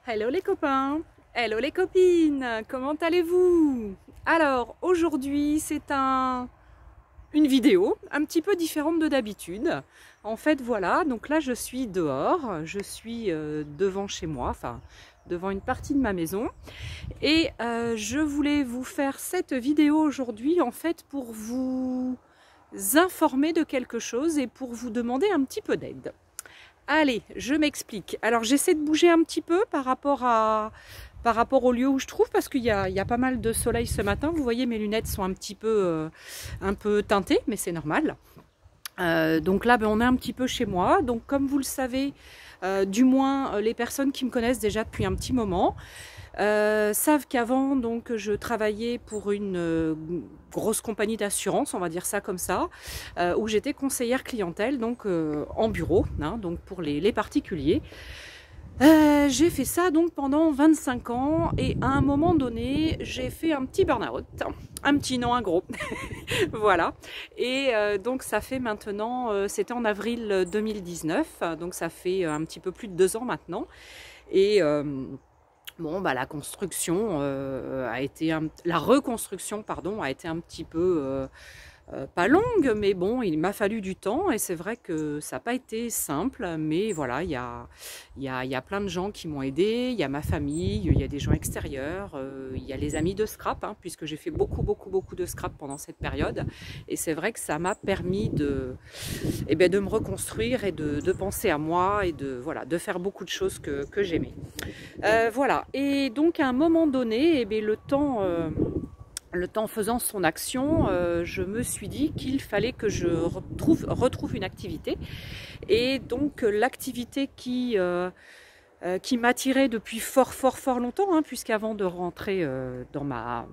Hello les copains, hello les copines, comment allez-vous? Alors aujourd'hui c'est une vidéo un petit peu différente de d'habitude. En fait voilà, donc là je suis dehors, je suis devant chez moi, enfin devant une partie de ma maison. Et je voulais vous faire cette vidéo aujourd'hui en fait pour vous informer de quelque chose et pour vous demander un petit peu d'aide. Allez, je m'explique. Alors j'essaie de bouger un petit peu par rapport au lieu où je trouve, parce qu'il y a pas mal de soleil ce matin. Vous voyez, mes lunettes sont un peu teintées, mais c'est normal. Donc là, on est un petit peu chez moi. Donc comme vous le savez, du moins les personnes qui me connaissent déjà depuis un petit moment, savent qu'avant donc je travaillais pour une grosse compagnie d'assurance, on va dire ça comme ça, où j'étais conseillère clientèle, donc en bureau, hein, donc pour les particuliers. J'ai fait ça donc pendant 25 ans et à un moment donné j'ai fait un petit burn-out, un petit non, un gros, voilà. Et donc ça fait maintenant, c'était en avril 2019, donc ça fait un petit peu plus de 2 ans maintenant. Et bon, bah, la reconstruction, pardon, a été un petit peu pas longue, mais bon, il m'a fallu du temps et c'est vrai que ça n'a pas été simple, mais voilà, il y a plein de gens qui m'ont aidé, il y a ma famille, il y a des gens extérieurs, il y a les amis de scrap, hein, puisque j'ai fait beaucoup de scrap pendant cette période, et c'est vrai que ça m'a permis de me reconstruire et de penser à moi et voilà, de faire beaucoup de choses que j'aimais. Voilà, et donc à un moment donné, le temps faisant son action, je me suis dit qu'il fallait que je retrouve une activité. Et donc l'activité qui m'attirait depuis fort longtemps, hein, puisqu'avant de rentrer dans ma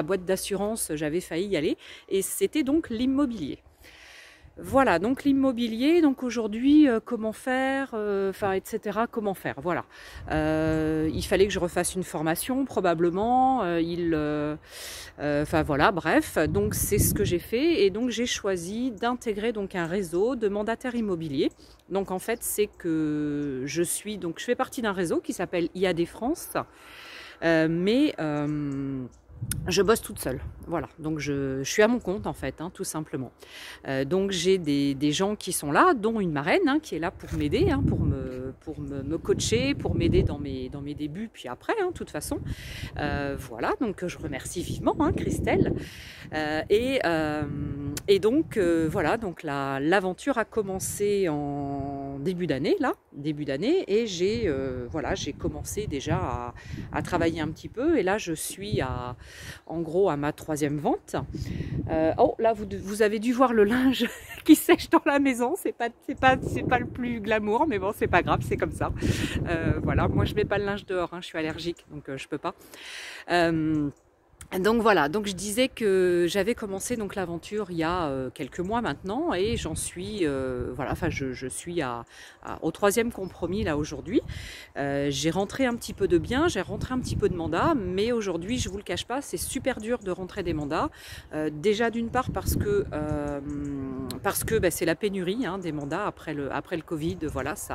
boîte d'assurance, j'avais failli y aller, et c'était donc l'immobilier. Voilà, donc l'immobilier, donc aujourd'hui, comment faire, etc., comment faire, voilà. Il fallait que je refasse une formation, probablement, voilà, bref, donc c'est ce que j'ai fait, et donc j'ai choisi d'intégrer donc un réseau de mandataires immobiliers. Donc en fait, c'est que je fais partie d'un réseau qui s'appelle IAD France, mais je bosse toute seule, voilà, donc je suis à mon compte en fait, hein, tout simplement. Donc j'ai des gens qui sont là, dont une marraine, hein, qui est là pour m'aider, hein, pour me coacher, pour m'aider dans mes débuts, puis après, hein, de toute façon. Voilà, donc je remercie vivement, hein, Christelle. Et donc voilà, donc l'aventure a commencé en début d'année, et j'ai commencé déjà à travailler un petit peu, et là je suis en gros à ma 3e vente. Oh là, vous avez dû voir le linge qui sèche dans la maison, c'est pas le plus glamour, mais bon, c'est pas grave, c'est comme ça. Voilà, moi je mets pas le linge dehors, hein, je suis allergique, donc je peux pas. Donc voilà, donc je disais que j'avais commencé donc l'aventure il y a quelques mois maintenant, et j'en suis voilà, enfin je suis au 3e compromis là aujourd'hui. J'ai rentré un petit peu de biens, j'ai rentré un petit peu de mandats, mais aujourd'hui, je vous le cache pas, c'est super dur de rentrer des mandats. Déjà d'une part parce que c'est la pénurie, hein, des mandats après le Covid, voilà, c'est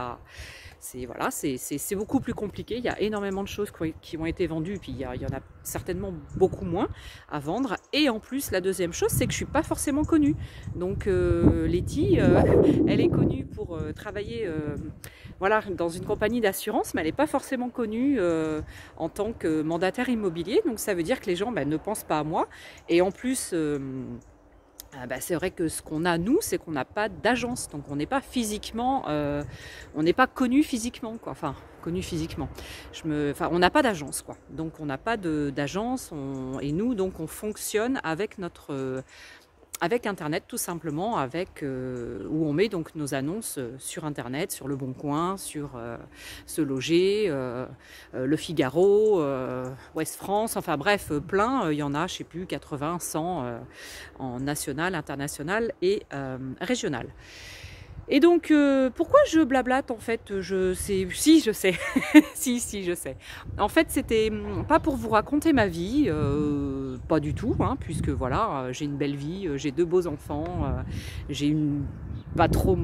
beaucoup plus compliqué. Il y a énormément de choses qui ont été vendues, puis il y en a certainement beaucoup moins à vendre. Et en plus, la deuxième chose, c'est que je suis pas forcément connue. Donc Letty, elle est connue pour travailler voilà, dans une compagnie d'assurance, mais elle n'est pas forcément connue en tant que mandataire immobilier. Donc ça veut dire que les gens ne pensent pas à moi. Et en plus, c'est vrai que ce qu'on a, nous, c'est qu'on n'a pas d'agence, donc on n'est pas physiquement, on n'est pas connu physiquement, quoi. Enfin, connu physiquement. On n'a pas d'agence, quoi. Donc on n'a pas d'agence, et nous, donc on fonctionne avec Internet, tout simplement, où on met donc nos annonces sur Internet, sur Le Bon Coin, sur Se Loger, Le Figaro, Ouest France, enfin bref, plein. Il y en a, je ne sais plus, 80, 100 en national, international et régional. Et donc, pourquoi je blablate en fait? Si, je sais. si, je sais. En fait, c'était pas pour vous raconter ma vie, pas du tout, hein, puisque voilà, j'ai une belle vie, j'ai 2 beaux enfants, j'ai une pas trop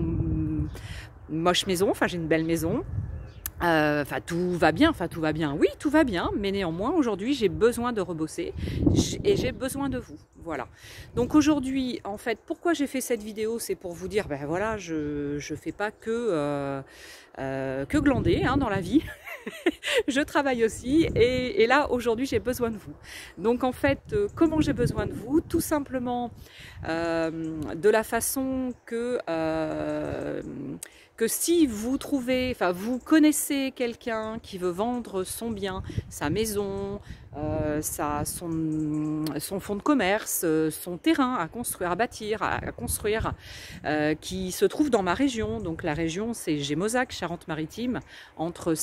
moche maison, enfin j'ai une belle maison. Enfin, tout va bien, oui, tout va bien, mais néanmoins, aujourd'hui, j'ai besoin de rebosser et j'ai besoin de vous. Voilà. Donc aujourd'hui, en fait, pourquoi j'ai fait cette vidéo, c'est pour vous dire, ben voilà, je fais pas que glander hein, dans la vie. Je travaille aussi et là, aujourd'hui, j'ai besoin de vous. Donc en fait, comment j'ai besoin de vous? Tout simplement de la façon que si vous trouvez, enfin vous connaissez quelqu'un qui veut vendre son bien, sa maison, son fonds de commerce, son terrain à construire, à bâtir, à construire, qui se trouve dans ma région. Donc la région c'est Gémozac, Charente-Maritime, entre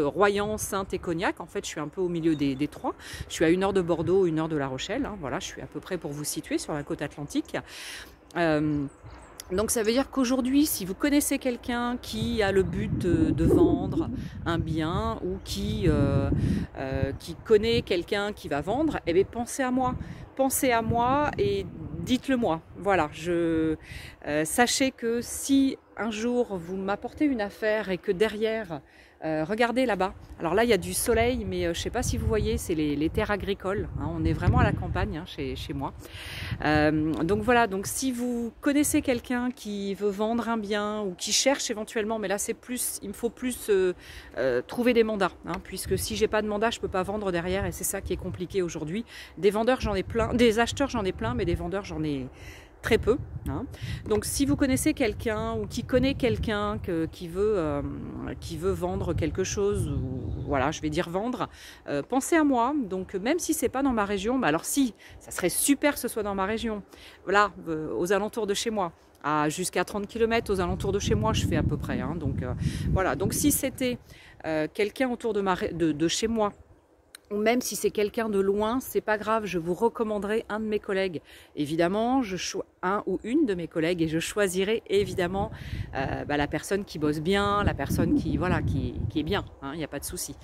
Royan, Saintes et Cognac. En fait je suis un peu au milieu des trois. Je suis à 1 heure de Bordeaux, 1 heure de La Rochelle. Hein. Voilà, je suis à peu près pour vous situer sur la côte atlantique. Donc ça veut dire qu'aujourd'hui, si vous connaissez quelqu'un qui a le but de vendre un bien ou qui connaît quelqu'un qui va vendre, eh bien pensez à moi. Pensez à moi et dites-le moi. Voilà, sachez que si un jour vous m'apportez une affaire et que derrière, regardez là-bas. Alors là, il y a du soleil, mais je ne sais pas si vous voyez, c'est les terres agricoles. Hein, on est vraiment à la campagne hein, chez moi. Donc voilà, donc si vous connaissez quelqu'un qui veut vendre un bien ou qui cherche éventuellement, mais là c'est plus, il me faut plus trouver des mandats, hein, puisque si j'ai pas de mandat, je peux pas vendre derrière et c'est ça qui est compliqué aujourd'hui. Des vendeurs, j'en ai plein, des acheteurs, j'en ai plein, mais des vendeurs, j'en ai très peu. Hein. Donc si vous connaissez quelqu'un ou qui connaît quelqu'un qui veut vendre quelque chose, ou voilà, je vais dire vendre, pensez à moi. Donc même si c'est pas dans ma région, bah alors si, ça serait super que ce soit dans ma région. Voilà, aux alentours de chez moi. Jusqu'à 30 km aux alentours de chez moi, je fais à peu près. Hein. Donc voilà, donc si c'était quelqu'un autour de chez moi, ou même si c'est quelqu'un de loin, c'est pas grave, je vous recommanderai un de mes collègues. Évidemment, un ou une de mes collègues et je choisirai évidemment la personne qui bosse bien, la personne qui est bien, il n'y a pas de souci.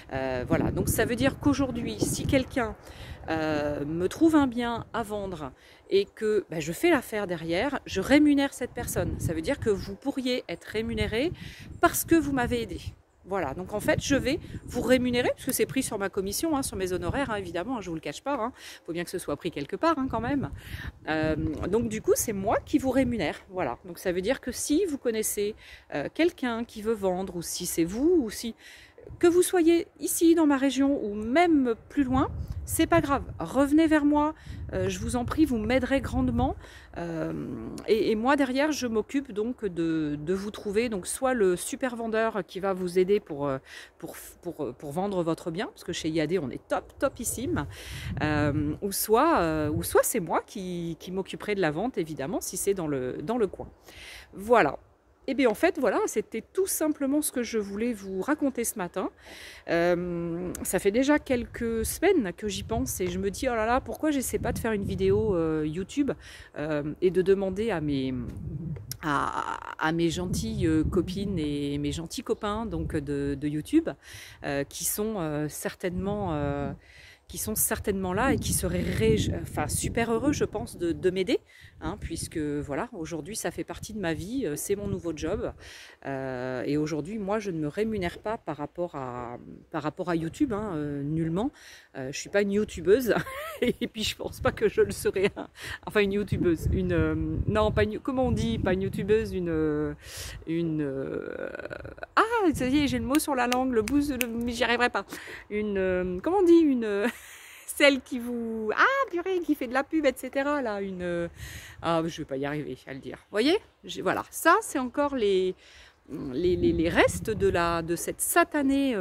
Voilà, donc ça veut dire qu'aujourd'hui, si quelqu'un me trouve un bien à vendre et que je fais l'affaire derrière, je rémunère cette personne. Ça veut dire que vous pourriez être rémunéré parce que vous m'avez aidé. Voilà, donc en fait, je vais vous rémunérer, puisque c'est pris sur ma commission, hein, sur mes honoraires, hein, évidemment, hein, je ne vous le cache pas, il faut bien que ce soit pris quelque part hein, quand même. Donc du coup, c'est moi qui vous rémunère, voilà. Donc ça veut dire que si vous connaissez quelqu'un qui veut vendre, ou si c'est vous, ou si que vous soyez ici dans ma région, ou même plus loin, c'est pas grave, revenez vers moi, je vous en prie, vous m'aiderez grandement et moi derrière je m'occupe donc de vous trouver donc soit le super vendeur qui va vous aider pour vendre votre bien, parce que chez IAD on est topissime, ou soit c'est moi qui m'occuperai de la vente évidemment si c'est dans le coin. Voilà. Et bien en fait, voilà, c'était tout simplement ce que je voulais vous raconter ce matin. Ça fait déjà quelques semaines que j'y pense et je me dis, oh là là, pourquoi j'essaie pas de faire une vidéo YouTube et de demander à mes gentilles copines et mes gentils copains donc de YouTube qui sont certainement là et qui seraient super heureux, je pense, de m'aider, hein, puisque voilà, aujourd'hui, ça fait partie de ma vie, c'est mon nouveau job. Et aujourd'hui, moi, je ne me rémunère pas par rapport à YouTube, hein, nullement. Je ne suis pas une youtubeuse, et puis je ne pense pas que je le serai. Hein. Enfin, une youtubeuse, non, pas une, comment on dit, pas une youtubeuse, ah, ça y est, j'ai le mot sur la langue, mais j'y arriverai pas. Comment on dit, celle qui vous... Ah, purée, qui fait de la pub, etc. Là, ah, je vais pas y arriver à le dire. Vous voyez? Voilà, ça, c'est encore les restes de cette satanée...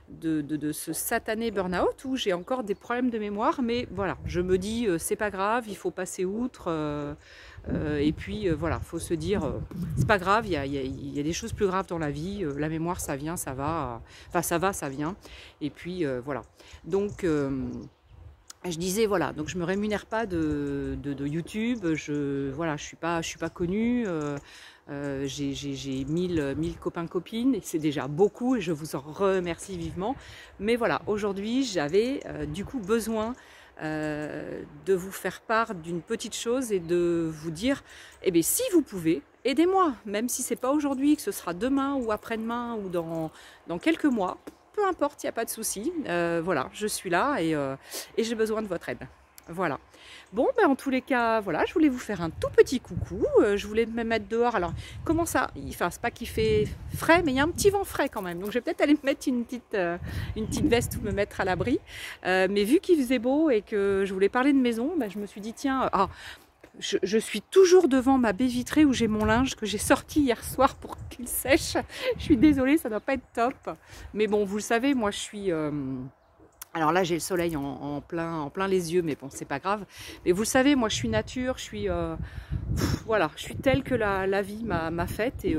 de ce satané burn-out où j'ai encore des problèmes de mémoire, mais voilà, je me dis c'est pas grave, il faut passer outre et puis voilà, faut se dire c'est pas grave, il y a des choses plus graves dans la vie, la mémoire ça vient, ça va, enfin ça va, ça vient, et puis voilà. Donc je disais voilà, donc je me rémunère pas de YouTube, voilà, je suis pas connue. J'ai 1000 copains copines et c'est déjà beaucoup et je vous en remercie vivement. Mais voilà, aujourd'hui j'avais du coup besoin de vous faire part d'une petite chose et de vous dire, eh bien, si vous pouvez, aidez-moi, même si c'est pas aujourd'hui, que ce sera demain ou après-demain ou dans quelques mois, peu importe, il n'y a pas de souci. Voilà, je suis là et j'ai besoin de votre aide. Voilà. Bon, ben en tous les cas, voilà, je voulais vous faire un tout petit coucou. Je voulais me mettre dehors. Alors, comment ça? Enfin, c'est pas qu'il fait frais, mais il y a un petit vent frais quand même. Donc, je vais peut-être aller me mettre une petite veste ou me mettre à l'abri. Mais vu qu'il faisait beau et que je voulais parler de maison, ben, je me suis dit, tiens, je suis toujours devant ma baie vitrée où j'ai mon linge que j'ai sorti hier soir pour qu'il sèche. Je suis désolée, ça doit pas être top. Mais bon, vous le savez, moi, je suis... Alors là, j'ai le soleil en plein les yeux, mais bon, c'est pas grave. Mais vous le savez, moi, je suis nature, je suis, voilà, je suis telle que la vie m'a faite et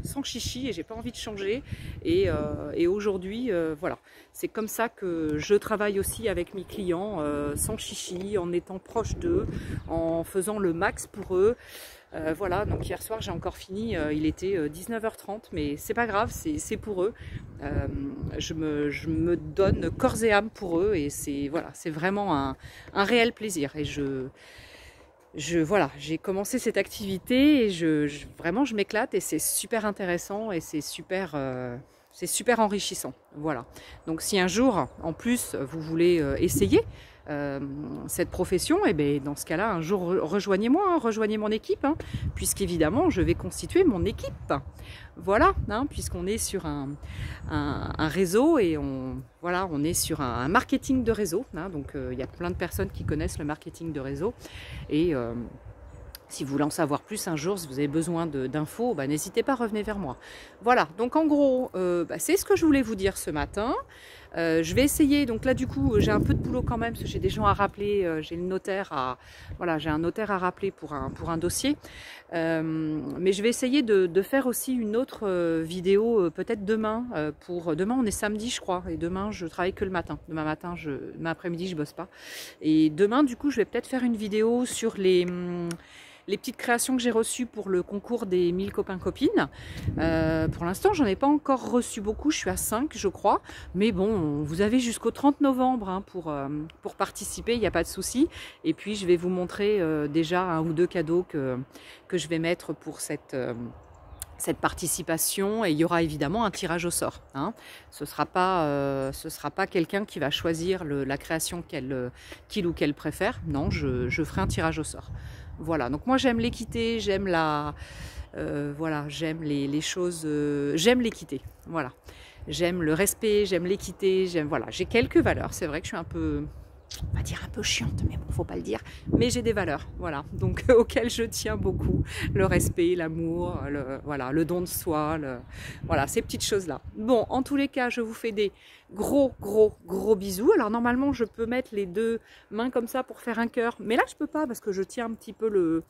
sans chichi, et j'ai pas envie de changer. Et aujourd'hui, voilà, c'est comme ça que je travaille aussi avec mes clients, sans chichi, en étant proche d'eux, en faisant le max pour eux. Voilà, donc hier soir j'ai encore fini, il était 19h30, mais c'est pas grave, c'est pour eux. Je me donne corps et âme pour eux et c'est voilà, c'est vraiment un réel plaisir. Et voilà, j'ai commencé cette activité et vraiment je m'éclate et c'est super intéressant et c'est super enrichissant. Voilà. Donc si un jour en plus vous voulez essayer cette profession, et bien dans ce cas-là, un jour rejoignez-moi, hein, rejoignez mon équipe, hein, puisqu'évidemment je vais constituer mon équipe. Voilà, hein, puisqu'on est sur un réseau et voilà, on est sur un marketing de réseau. Hein, donc il y a plein de personnes qui connaissent le marketing de réseau et si vous voulez en savoir plus un jour, si vous avez besoin d'infos, bah, n'hésitez pas, revenez vers moi. Voilà, donc en gros, c'est ce que je voulais vous dire ce matin. Je vais essayer, donc là du coup j'ai un peu de boulot quand même, parce que j'ai des gens à rappeler, j'ai le notaire voilà, j'ai un notaire à rappeler pour un dossier. Mais je vais essayer de faire aussi une autre vidéo peut-être demain. Demain on est samedi je crois, et demain je travaille que le matin. Demain après-midi je bosse pas. Et demain du coup je vais peut-être faire une vidéo sur les petites créations que j'ai reçues pour le concours des 1000 copains-copines. Pour l'instant, j'en ai pas encore reçu beaucoup, je suis à 5 je crois. Mais bon, vous avez jusqu'au 30 novembre hein, pour participer, il n'y a pas de souci. Et puis, je vais vous montrer déjà un ou deux cadeaux que je vais mettre pour cette participation, et il y aura évidemment un tirage au sort. Hein. Ce sera pas quelqu'un qui va choisir la création qu'il ou qu'elle préfère. Non, je ferai un tirage au sort. Voilà, donc moi j'aime l'équité, j'aime voilà, j'aime les choses, j'aime l'équité, voilà. J'aime le respect, j'aime l'équité, voilà, j'ai quelques valeurs, c'est vrai que je suis un peu, on va dire un peu chiante, mais bon, faut pas le dire, mais j'ai des valeurs, voilà, donc auxquelles je tiens beaucoup, le respect, l'amour, voilà, le don de soi, voilà, ces petites choses-là. Bon, en tous les cas, je vous fais des gros bisous. Alors normalement, je peux mettre les deux mains comme ça pour faire un cœur, mais là, je peux pas parce que je tiens un petit peu le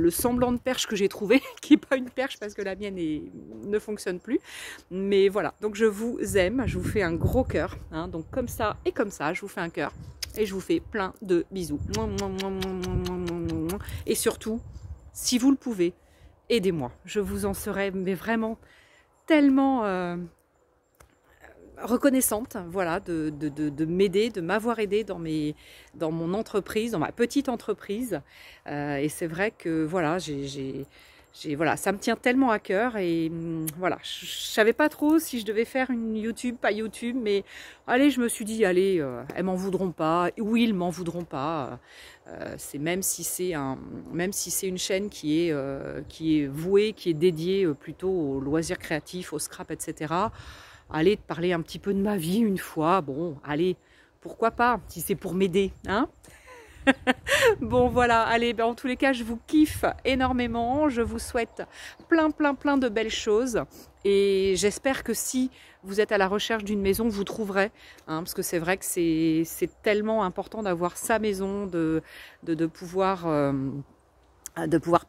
semblant de perche que j'ai trouvé, qui n'est pas une perche parce que la mienne ne fonctionne plus. Mais voilà, donc je vous aime, je vous fais un gros cœur, hein, donc comme ça et comme ça, je vous fais un cœur et je vous fais plein de bisous. Et surtout, si vous le pouvez, aidez-moi. Je vous en serai mais vraiment tellement reconnaissante, voilà, de m'aider, de m'avoir aidé dans mon entreprise, dans ma petite entreprise. Et c'est vrai que voilà, voilà, ça me tient tellement à cœur et voilà, je savais pas trop si je devais faire une YouTube, pas YouTube, mais allez, je me suis dit, allez, elles m'en voudront pas, oui, ils m'en voudront pas. C'est même si c'est une chaîne qui est vouée, qui est dédiée plutôt aux loisirs créatifs, au scrap, etc. Allez, parler un petit peu de ma vie une fois, bon, allez, pourquoi pas, si c'est pour m'aider, hein. Bon voilà, allez, ben, en tous les cas, je vous kiffe énormément, je vous souhaite plein de belles choses et j'espère que si vous êtes à la recherche d'une maison, vous trouverez, hein, parce que c'est vrai que c'est tellement important d'avoir sa maison, de pouvoir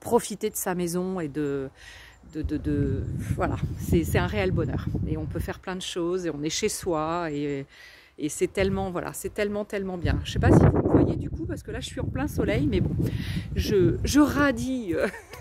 profiter de sa maison et voilà, c'est un réel bonheur et on peut faire plein de choses et on est chez soi et c'est tellement, voilà, c'est tellement bien. Je sais pas si vous me voyez du coup parce que là je suis en plein soleil, mais bon, je radis,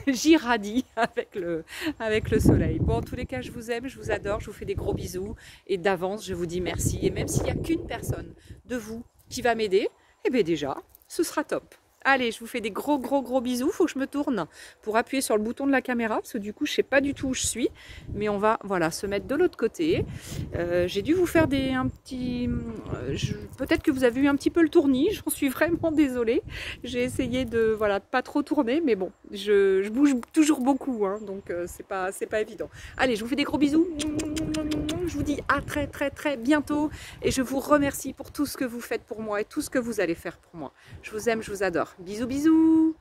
j'irradie avec le soleil. Bon, en tous les cas, je vous aime, je vous adore, je vous fais des gros bisous et d'avance je vous dis merci. Et même s'il n'y a qu'une personne de vous qui va m'aider, et bien déjà, ce sera top. Allez, je vous fais des gros bisous. Il faut que je me tourne pour appuyer sur le bouton de la caméra parce que du coup, je ne sais pas du tout où je suis. Mais on va voilà, se mettre de l'autre côté. J'ai dû vous faire un petit... peut-être que vous avez eu un petit peu le tournis. J'en suis vraiment désolée. J'ai essayé de voilà, pas trop tourner. Mais bon, je bouge toujours beaucoup. Hein, donc, c'est pas évident. Allez, je vous fais des gros bisous. Je vous dis à très bientôt. Et je vous remercie pour tout ce que vous faites pour moi et tout ce que vous allez faire pour moi. Je vous aime, je vous adore. Bisous.